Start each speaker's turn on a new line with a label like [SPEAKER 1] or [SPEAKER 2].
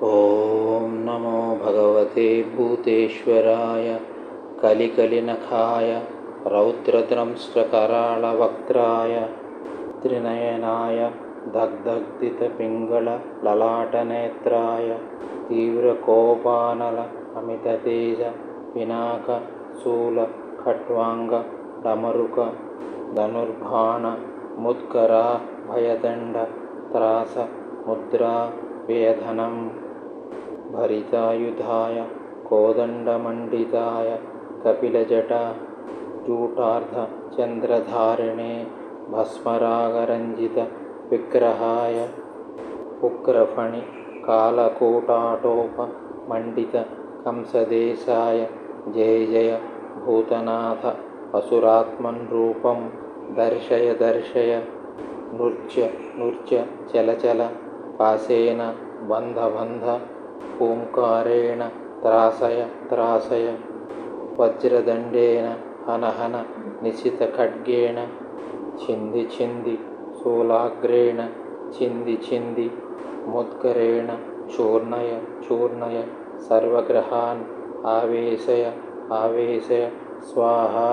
[SPEAKER 1] ॐ नमो भगवते भूतेश्वराय कलिकलिनखाय रौद्रद्रंष्ट्रकराळवक्त्राय त्रिनयनाय दग्धग्धितपिङ्गळललाटनेत्राय तीव्रकोपानल अमिततेज पिनाक शूलखट्वाङ्ग डमरुक धनुर्बाण मुद्गरा भयदण्ड त्रास मुद्रा वेधनं भरितायुधाय कोदण्डमण्डिताय कपिलजटा जूटार्धचन्द्रधारिणे भस्मरागरञ्जितविग्रहाय उग्रफणि कालकूटाटोपमण्डितकंसदेशाय जय जय भूतनाथ असुरात्मन् रूपं दर्शय दर्शय नृत्य चल पाशेन बन्ध ओंकारेण त्रासय वज्रदण्डेन हन निशितखड्गेन छिन्दि शूलाग्रेण छिन्दि मुद्गरेण चूर्णय सर्वग्रहान् आवेशय स्वाहा।